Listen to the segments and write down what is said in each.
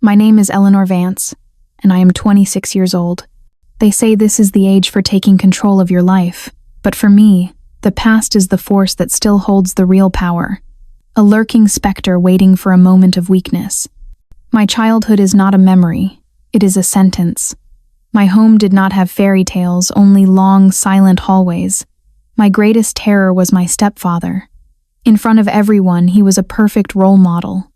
My name is Eleanor Vance, and I am 26 years old. They say this is the age for taking control of your life, but for me, the past is the force that still holds the real power, a lurking specter waiting for a moment of weakness. My childhood is not a memory, it is a sentence. My home did not have fairy tales, only long, silent hallways. My greatest terror was my stepfather. In front of everyone, he was a perfect role model.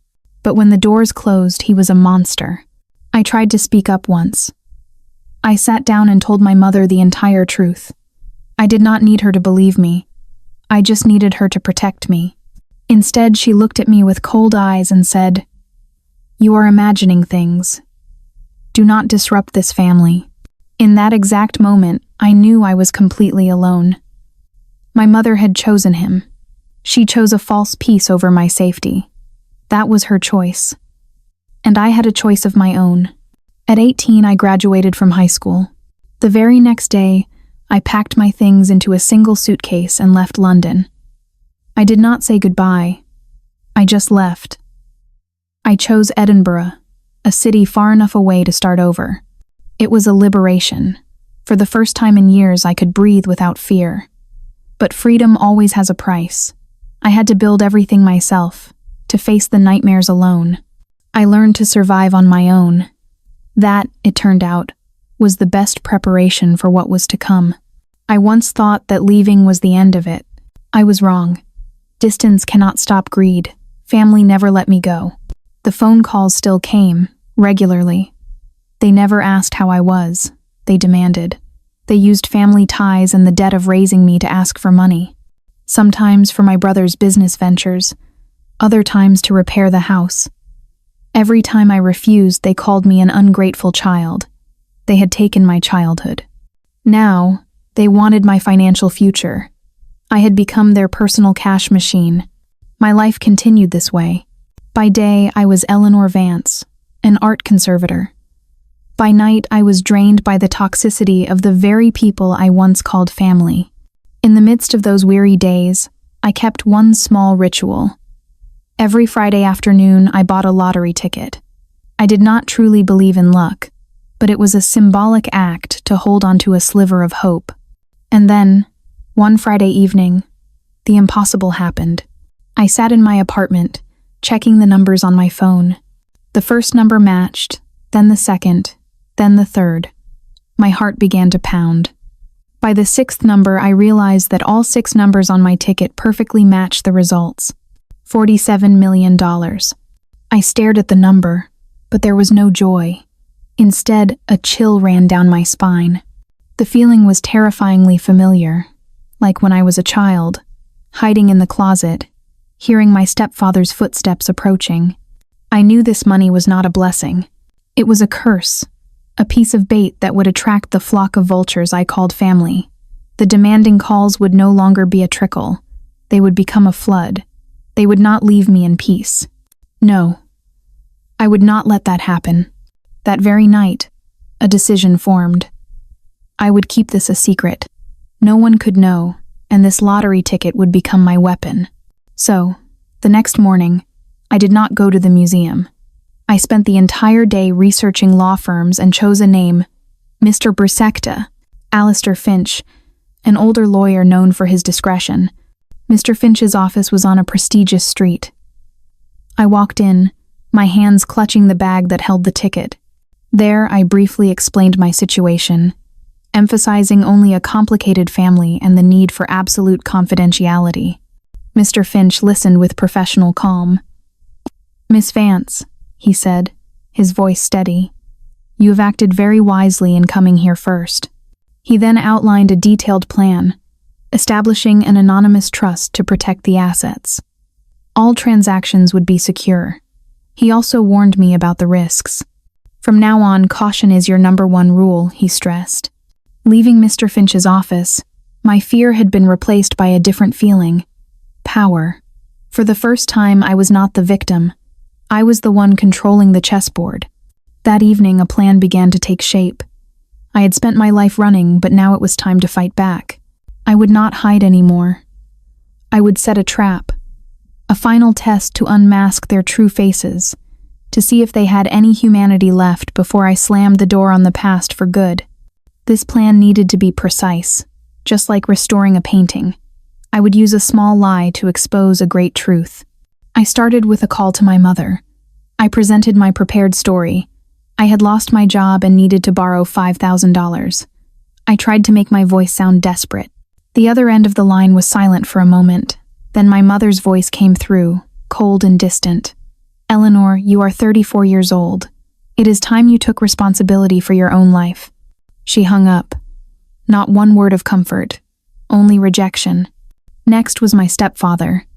But when the doors closed, he was a monster. I tried to speak up once. I sat down and told my mother the entire truth. I did not need her to believe me. I just needed her to protect me. Instead, she looked at me with cold eyes and said, "You are imagining things. Do not disrupt this family." In that exact moment, I knew I was completely alone. My mother had chosen him. She chose a false peace over my safety. That was her choice. And I had a choice of my own. At 18, I graduated from high school. The very next day, I packed my things into a single suitcase and left London. I did not say goodbye. I just left. I chose Edinburgh, a city far enough away to start over. It was a liberation. For the first time in years, I could breathe without fear. But freedom always has a price. I had to build everything myself, to face the nightmares alone. I learned to survive on my own. That, it turned out, was the best preparation for what was to come. I once thought that leaving was the end of it. I was wrong. Distance cannot stop greed. Family never let me go. The phone calls still came, regularly. They never asked how I was. They demanded. They used family ties and the debt of raising me to ask for money. Sometimes for my brother's business ventures, other times to repair the house. Every time I refused, they called me an ungrateful child. They had taken my childhood. Now, they wanted my financial future. I had become their personal cash machine. My life continued this way. By day, I was Eleanor Vance, an art conservator. By night, I was drained by the toxicity of the very people I once called family. In the midst of those weary days, I kept one small ritual. Every Friday afternoon, I bought a lottery ticket. I did not truly believe in luck, but it was a symbolic act to hold onto a sliver of hope. And then, one Friday evening, the impossible happened. I sat in my apartment, checking the numbers on my phone. The first number matched, then the second, then the third. My heart began to pound. By the sixth number, I realized that all 6 numbers on my ticket perfectly matched the results. $47 million. I stared at the number, but there was no joy. Instead, a chill ran down my spine. The feeling was terrifyingly familiar, like when I was a child, hiding in the closet, hearing my stepfather's footsteps approaching. I knew this money was not a blessing. It was a curse, a piece of bait that would attract the flock of vultures I called family. The demanding calls would no longer be a trickle. They would become a flood. They would not leave me in peace. No, I would not let that happen. That very night, a decision formed. I would keep this a secret. No one could know, and this lottery ticket would become my weapon. So, the next morning, I did not go to the museum. I spent the entire day researching law firms and chose a name, Mr. Brusecta, Alistair Finch, an older lawyer known for his discretion. Mr. Finch's office was on a prestigious street. I walked in, my hands clutching the bag that held the ticket. There, I briefly explained my situation, emphasizing only a complicated family and the need for absolute confidentiality. Mr. Finch listened with professional calm. "Miss Vance," he said, his voice steady, "you have acted very wisely in coming here first." He then outlined a detailed plan, establishing an anonymous trust to protect the assets. All transactions would be secure. He also warned me about the risks. "From now on, caution is your #1 rule," he stressed. Leaving Mr. Finch's office, my fear had been replaced by a different feeling: power. For the first time, I was not the victim. I was the one controlling the chessboard. That evening, a plan began to take shape. I had spent my life running, but now it was time to fight back. I would not hide anymore. I would set a trap, a final test to unmask their true faces, to see if they had any humanity left before I slammed the door on the past for good. This plan needed to be precise, just like restoring a painting. I would use a small lie to expose a great truth. I started with a call to my mother. I presented my prepared story. I had lost my job and needed to borrow $5,000. I tried to make my voice sound desperate. The other end of the line was silent for a moment. Then my mother's voice came through, cold and distant. "Eleanor, you are 34 years old. It is time you took responsibility for your own life." She hung up. Not one word of comfort, only rejection. Next was my stepfather.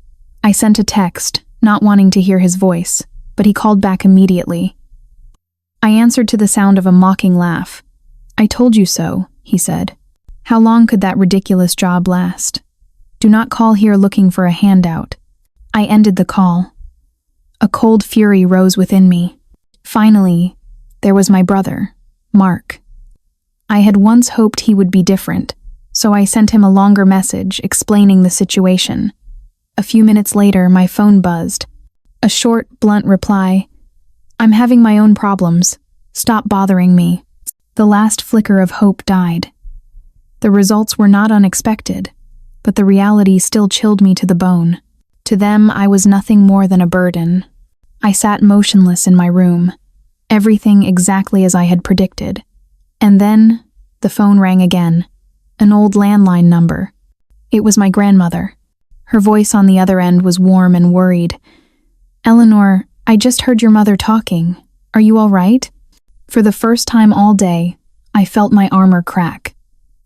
I sent a text, not wanting to hear his voice, but he called back immediately. I answered to the sound of a mocking laugh. "I told you so," he said. "How long could that ridiculous job last? Do not call here looking for a handout." I ended the call. A cold fury rose within me. Finally, there was my brother, Mark. I had once hoped he would be different, so I sent him a longer message explaining the situation. A few minutes later, my phone buzzed. A short, blunt reply, "I'm having my own problems. Stop bothering me." The last flicker of hope died. The results were not unexpected, but the reality still chilled me to the bone. To them, I was nothing more than a burden. I sat motionless in my room, everything exactly as I had predicted. And then, the phone rang again, an old landline number. It was my grandmother. Her voice on the other end was warm and worried. "Eleanor, I just heard your mother talking. Are you all right?" For the first time all day, I felt my armor crack.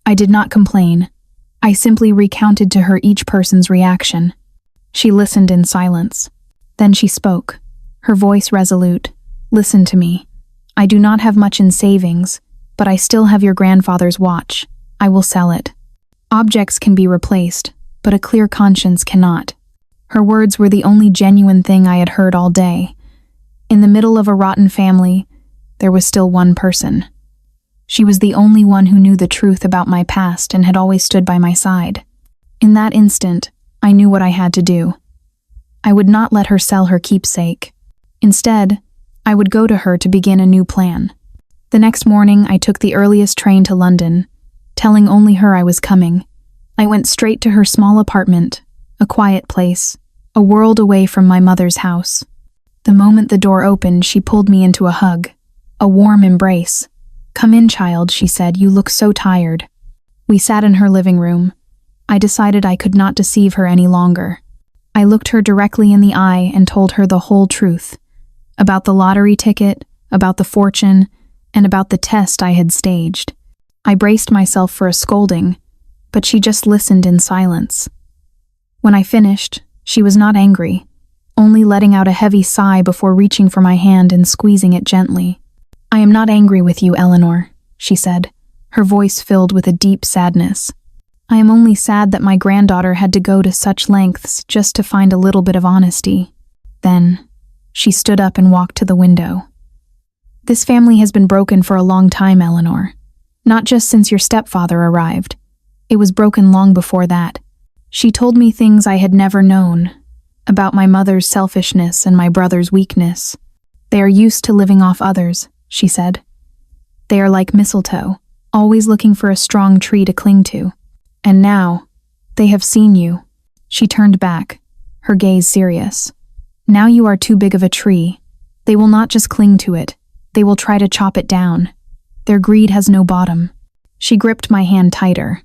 I did not complain. I simply recounted to her each person's reaction. She listened in silence. Then she spoke, her voice resolute. "Listen to me. I do not have much in savings, but I still have your grandfather's watch. I will sell it. Objects can be replaced, but a clear conscience cannot." Her words were the only genuine thing I had heard all day. In the middle of a rotten family, there was still one person. She was the only one who knew the truth about my past and had always stood by my side. In that instant, I knew what I had to do. I would not let her sell her keepsake. Instead, I would go to her to begin a new plan. The next morning, I took the earliest train to London, telling only her I was coming. I went straight to her small apartment, a quiet place, a world away from my mother's house. The moment the door opened, she pulled me into a hug, a warm embrace. "Come in, child," she said. "You look so tired." We sat in her living room. I decided I could not deceive her any longer. I looked her directly in the eye and told her the whole truth. About the lottery ticket, about the fortune, and about the test I had staged. I braced myself for a scolding, but she just listened in silence. When I finished, she was not angry, only letting out a heavy sigh before reaching for my hand and squeezing it gently. "I am not angry with you, Eleanor," she said, her voice filled with a deep sadness. "I am only sad that my granddaughter had to go to such lengths just to find a little bit of honesty." Then, she stood up and walked to the window. "This family has been broken for a long time, Eleanor. Not just since your stepfather arrived. It was broken long before that." She told me things I had never known, about my mother's selfishness and my brother's weakness. "They are used to living off others," she said. "They are like mistletoe, always looking for a strong tree to cling to. And now, they have seen you." She turned back, her gaze serious. "Now you are too big of a tree. They will not just cling to it, they will try to chop it down. Their greed has no bottom." She gripped my hand tighter.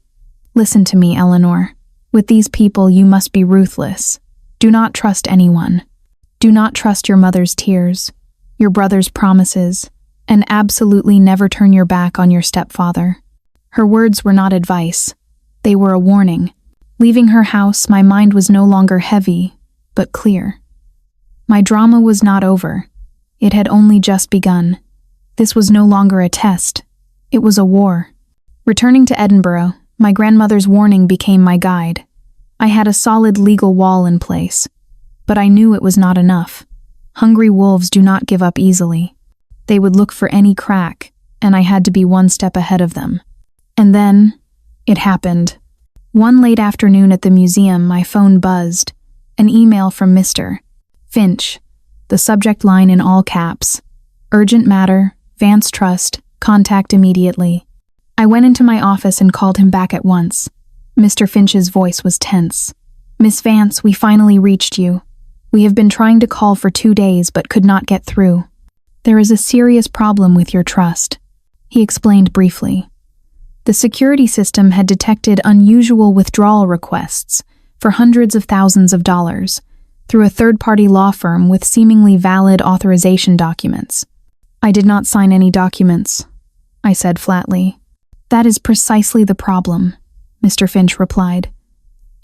"Listen to me, Eleanor. With these people, you must be ruthless. Do not trust anyone. Do not trust your mother's tears, your brother's promises, and absolutely never turn your back on your stepfather." Her words were not advice. They were a warning. Leaving her house, my mind was no longer heavy, but clear. My drama was not over. It had only just begun. This was no longer a test. It was a war. Returning to Edinburgh, my grandmother's warning became my guide. I had a solid legal wall in place, but I knew it was not enough. Hungry wolves do not give up easily. They would look for any crack, and I had to be one step ahead of them. And then, it happened. One late afternoon at the museum, my phone buzzed. An email from Mr. Finch. the subject line in all caps. Urgent matter, Vance Trust, contact immediately. I went into my office and called him back at once. Mr. Finch's voice was tense. Miss Vance, we finally reached you. We have been trying to call for 2 days but could not get through. There is a serious problem with your trust, he explained briefly. The security system had detected unusual withdrawal requests for hundreds of thousands of dollars through a third-party law firm with seemingly valid authorization documents. I did not sign any documents, I said flatly. That is precisely the problem, Mr. Finch replied.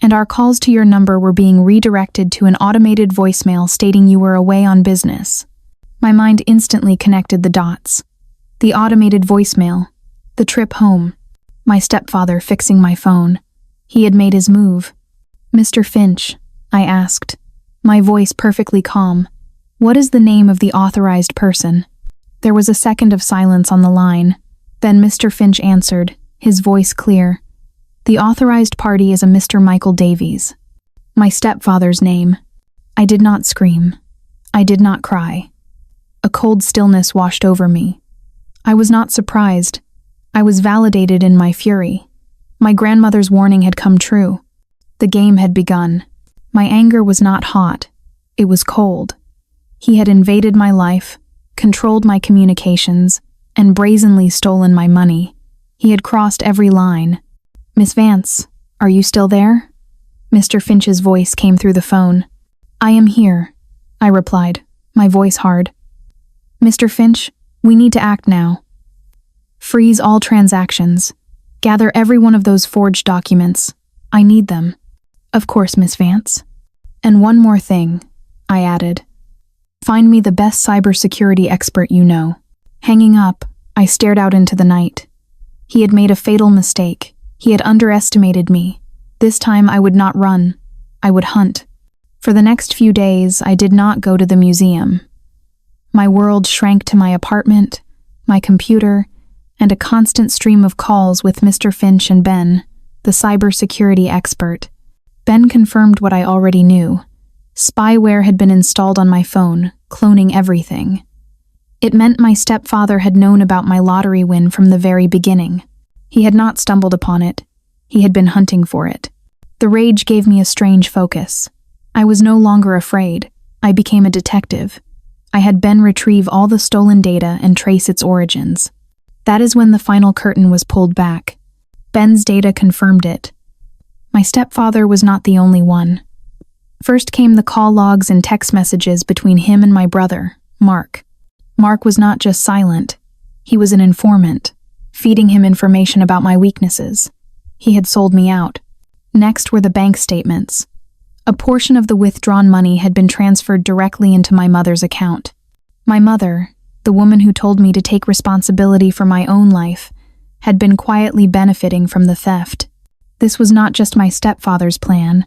And our calls to your number were being redirected to an automated voicemail stating you were away on business. My mind instantly connected the dots. The automated voicemail, the trip home, my stepfather fixing my phone. He had made his move. Mr. Finch, I asked, my voice perfectly calm, what is the name of the authorized person? There was a second of silence on the line. Then Mr. Finch answered, his voice clear. The authorized party is a Mr. Michael Davies. My stepfather's name. I did not scream. I did not cry. A cold stillness washed over me. I was not surprised. I was validated in my fury. My grandmother's warning had come true. The game had begun. My anger was not hot. It was cold. He had invaded my life, controlled my communications, and brazenly stolen my money. He had crossed every line. Miss Vance, are you still there? Mr. Finch's voice came through the phone. I am here, I replied, my voice hard. Mr. Finch, we need to act now. Freeze all transactions. Gather every one of those forged documents. I need them. Of course, Miss Vance. And one more thing, I added. Find me the best cybersecurity expert you know. Hanging up, I stared out into the night. He had made a fatal mistake. He had underestimated me. This time I would not run. I would hunt. For the next few days, I did not go to the museum. My world shrank to my apartment, my computer, and a constant stream of calls with Mr. Finch and Ben, the cybersecurity expert. Ben confirmed what I already knew. Spyware had been installed on my phone, cloning everything. It meant my stepfather had known about my lottery win from the very beginning. He had not stumbled upon it. He had been hunting for it. The rage gave me a strange focus. I was no longer afraid. I became a detective. I had Ben retrieve all the stolen data and trace its origins. That is when the final curtain was pulled back. Ben's data confirmed it. My stepfather was not the only one. First came the call logs and text messages between him and my brother, Mark. Mark was not just silent. He was an informant, feeding him information about my weaknesses. He had sold me out. Next were the bank statements. A portion of the withdrawn money had been transferred directly into my mother's account. My mother, the woman who told me to take responsibility for my own life, had been quietly benefiting from the theft. This was not just my stepfather's plan.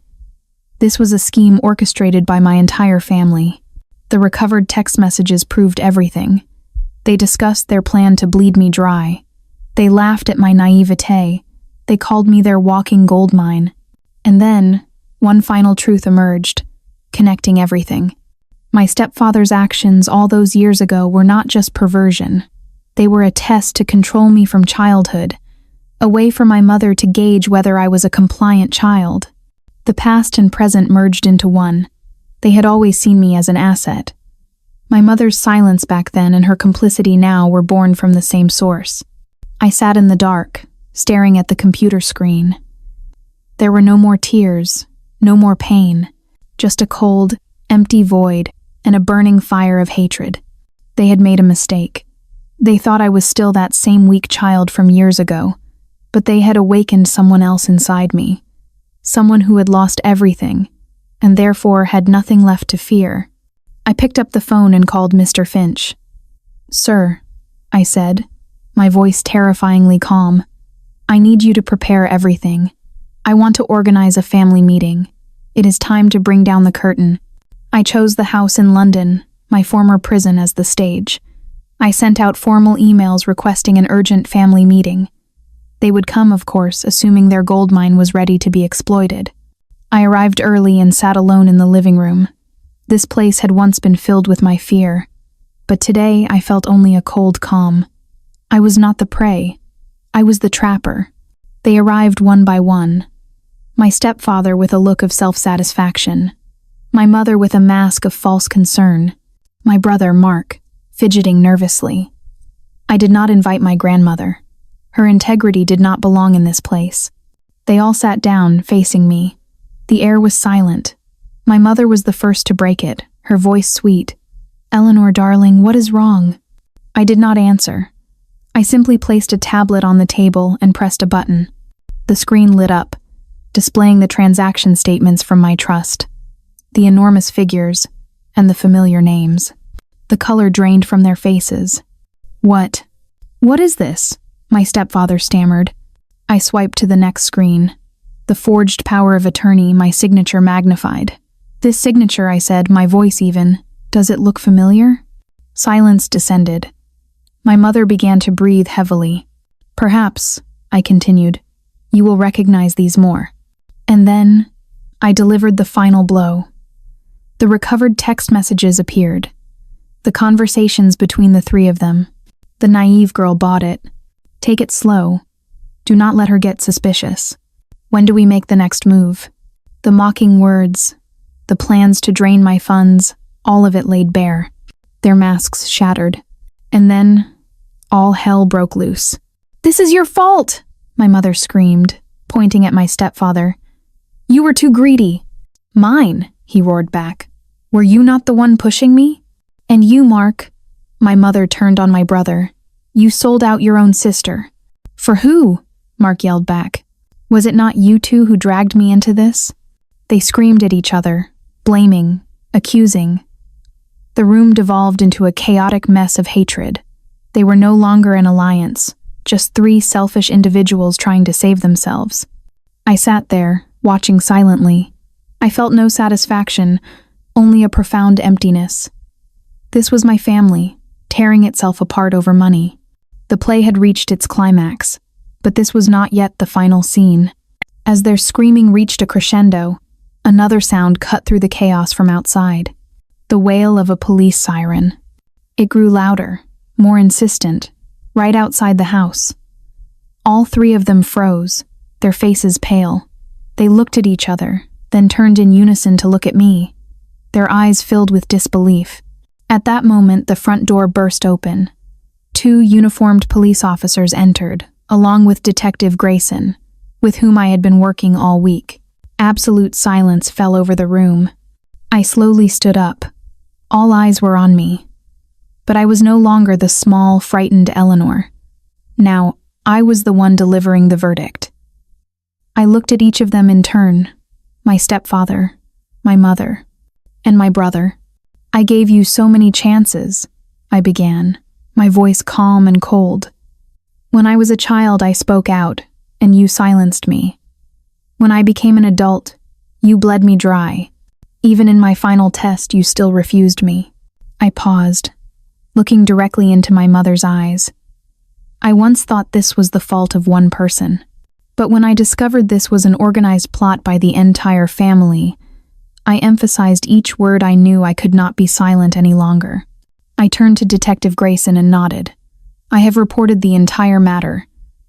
This was a scheme orchestrated by my entire family. The recovered text messages proved everything. They discussed their plan to bleed me dry. They laughed at my naivete. They called me their walking gold mine. And then, one final truth emerged, connecting everything. My stepfather's actions all those years ago were not just perversion. They were a test to control me from childhood, a way for my mother to gauge whether I was a compliant child. The past and present merged into one. They had always seen me as an asset. My mother's silence back then and her complicity now were born from the same source. I sat in the dark, staring at the computer screen. There were no more tears, no more pain, just a cold, empty void and a burning fire of hatred. They had made a mistake. They thought I was still that same weak child from years ago, but they had awakened someone else inside me, someone who had lost everything, and therefore had nothing left to fear. I picked up the phone and called Mr. Finch. "Sir," I said, my voice terrifyingly calm, "I need you to prepare everything. I want to organize a family meeting. It is time to bring down the curtain." I chose the house in London, my former prison, as the stage. I sent out formal emails requesting an urgent family meeting. They would come, of course, assuming their gold mine was ready to be exploited. I arrived early and sat alone in the living room. This place had once been filled with my fear, but today I felt only a cold calm. I was not the prey. I was the trapper. They arrived one by one. My stepfather with a look of self-satisfaction. My mother with a mask of false concern. My brother, Mark, fidgeting nervously. I did not invite my grandmother. Her integrity did not belong in this place. They all sat down, facing me. The air was silent. My mother was the first to break it, her voice sweet. "Eleanor, darling, what is wrong?" I did not answer. I simply placed a tablet on the table and pressed a button. The screen lit up, displaying the transaction statements from my trust, the enormous figures, and the familiar names. The color drained from their faces. What is this?" my stepfather stammered. I swiped to the next screen. The forged power of attorney, my signature magnified. "This signature," I said, my voice even. "Does it look familiar?" Silence descended. My mother began to breathe heavily. "Perhaps," I continued, "you will recognize these more." And then I delivered the final blow. The recovered text messages appeared. The conversations between the three of them. The naive girl bought it. "Take it slow. Do not let her get suspicious. When do we make the next move?" The mocking words, the plans to drain my funds, all of it laid bare. Their masks shattered. And then, all hell broke loose. "This is your fault!" my mother screamed, pointing at my stepfather. "You were too greedy." "Mine," he roared back. "Were you not the one pushing me? And you, Mark," my mother turned on my brother. "You sold out your own sister." "For who?" Mark yelled back. "Was it not you two who dragged me into this?" They screamed at each other, blaming, accusing. The room devolved into a chaotic mess of hatred. They were no longer an alliance, just three selfish individuals trying to save themselves. I sat there, watching silently. I felt no satisfaction, only a profound emptiness. This was my family, tearing itself apart over money. The play had reached its climax, but this was not yet the final scene. As their screaming reached a crescendo, another sound cut through the chaos from outside. The wail of a police siren. It grew louder, more insistent, right outside the house. All three of them froze, their faces pale. They looked at each other, then turned in unison to look at me, their eyes filled with disbelief. At that moment, the front door burst open. Two uniformed police officers entered, along with Detective Grayson, with whom I had been working all week. Absolute silence fell over the room. I slowly stood up. All eyes were on me. But I was no longer the small, frightened Eleanor. Now, I was the one delivering the verdict. I looked at each of them in turn. My stepfather, my mother, and my brother. "I gave you so many chances," I began, my voice calm and cold. "When I was a child, I spoke out, and you silenced me. When I became an adult, you bled me dry. Even in my final test, you still refused me." I paused, looking directly into my mother's eyes. I once thought this was the fault of one person. But when I discovered this was an organized plot by the entire family, I emphasized each word. I knew I could not be silent any longer. I turned to Detective Grayson and nodded. "I have reported the entire matter.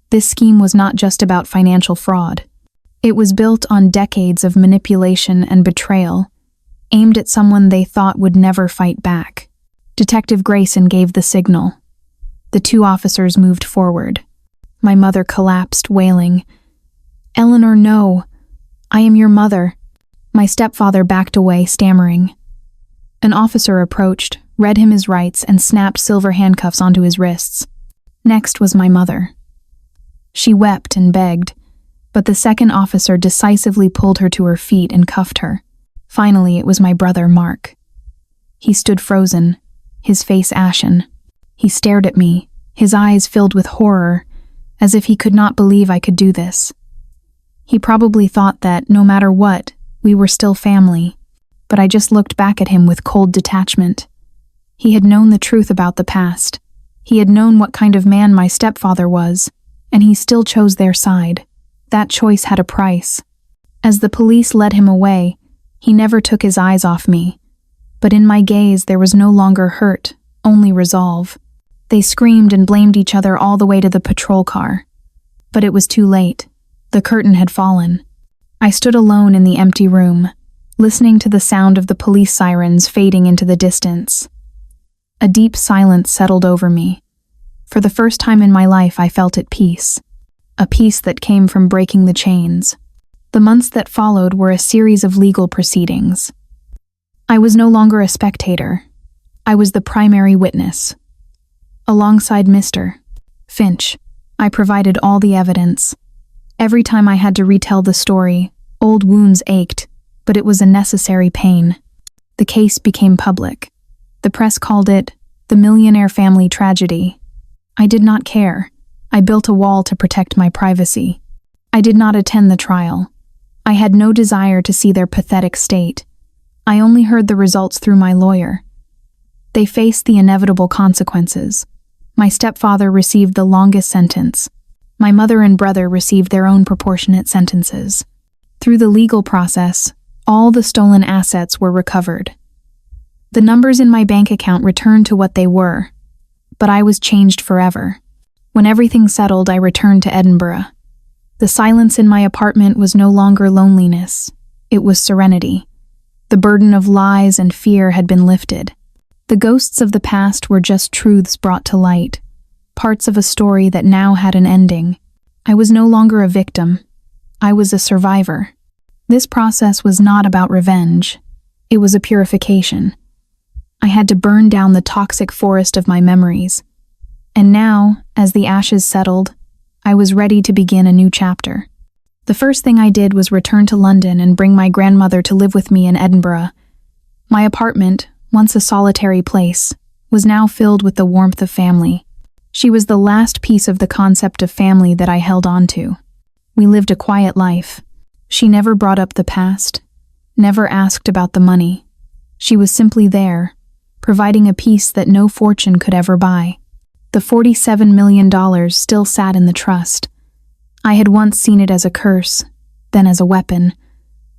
This scheme was not just about financial fraud. It was built on decades of manipulation and betrayal, aimed at someone they thought would never fight back." Detective Grayson gave the signal. The two officers moved forward. My mother collapsed, wailing, "Eleanor, no. I am your mother." My stepfather backed away, stammering. An officer approached, read him his rights, and snapped silver handcuffs onto his wrists. Next was my mother. She wept and begged, but the second officer decisively pulled her to her feet and cuffed her. Finally, it was my brother, Mark. He stood frozen, his face ashen. He stared at me, his eyes filled with horror, as if he could not believe I could do this. He probably thought that, no matter what, we were still family, but I just looked back at him with cold detachment. He had known the truth about the past. He had known what kind of man my stepfather was, and he still chose their side. That choice had a price. As the police led him away, he never took his eyes off me. But in my gaze there was no longer hurt, only resolve. They screamed and blamed each other all the way to the patrol car. But it was too late. The curtain had fallen. I stood alone in the empty room, listening to the sound of the police sirens fading into the distance. A deep silence settled over me. For the first time in my life I felt at peace. A peace that came from breaking the chains. The months that followed were a series of legal proceedings. I was no longer a spectator. I was the primary witness. Alongside Mr. Finch, I provided all the evidence. Every time I had to retell the story, old wounds ached, but it was a necessary pain. The case became public. The press called it the millionaire family tragedy. I did not care. I built a wall to protect my privacy. I did not attend the trial. I had no desire to see their pathetic state. I only heard the results through my lawyer. They faced the inevitable consequences. My stepfather received the longest sentence. My mother and brother received their own proportionate sentences. Through the legal process, all the stolen assets were recovered. The numbers in my bank account returned to what they were, but I was changed forever. When everything settled, I returned to Edinburgh. The silence in my apartment was no longer loneliness. It was serenity. The burden of lies and fear had been lifted. The ghosts of the past were just truths brought to light, parts of a story that now had an ending. I was no longer a victim. I was a survivor. This process was not about revenge. It was a purification. I had to burn down the toxic forest of my memories. And now, as the ashes settled, I was ready to begin a new chapter. The first thing I did was return to London and bring my grandmother to live with me in Edinburgh. My apartment, once a solitary place, was now filled with the warmth of family. She was the last piece of the concept of family that I held on to. We lived a quiet life. She never brought up the past, never asked about the money. She was simply there, providing a peace that no fortune could ever buy. The $47 million still sat in the trust. I had once seen it as a curse, then as a weapon,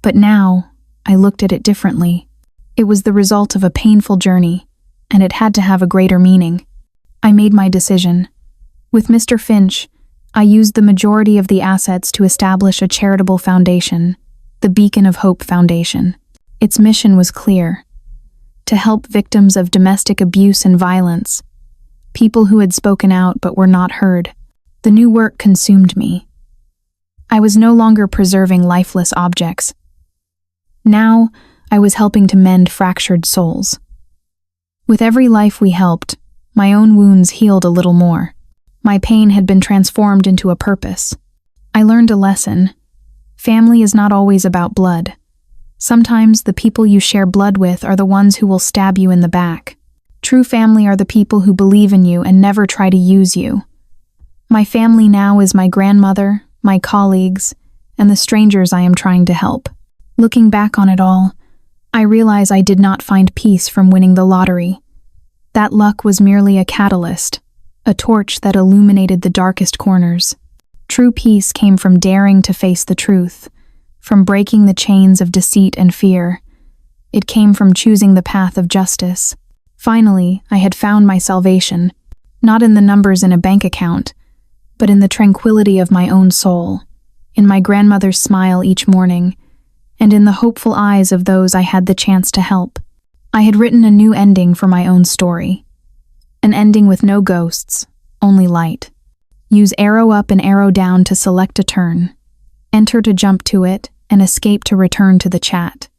but now I looked at it differently. It was the result of a painful journey, and it had to have a greater meaning. I made my decision. With Mr. Finch, I used the majority of the assets to establish a charitable foundation, the Beacon of Hope Foundation. Its mission was clear: to help victims of domestic abuse and violence, people who had spoken out but were not heard. The new work consumed me. I was no longer preserving lifeless objects. Now, I was helping to mend fractured souls. With every life we helped, my own wounds healed a little more. My pain had been transformed into a purpose. I learned a lesson. Family is not always about blood. Sometimes the people you share blood with are the ones who will stab you in the back. True family are the people who believe in you and never try to use you. My family now is my grandmother, my colleagues, and the strangers I am trying to help. Looking back on it all, I realize I did not find peace from winning the lottery. That luck was merely a catalyst, a torch that illuminated the darkest corners. True peace came from daring to face the truth, from breaking the chains of deceit and fear. It came from choosing the path of justice. Finally, I had found my salvation, not in the numbers in a bank account, but in the tranquility of my own soul, in my grandmother's smile each morning, and in the hopeful eyes of those I had the chance to help. I had written a new ending for my own story. An ending with no ghosts, only light. Use arrow up and arrow down to select a turn. Enter to jump to it, and escape to return to the chat.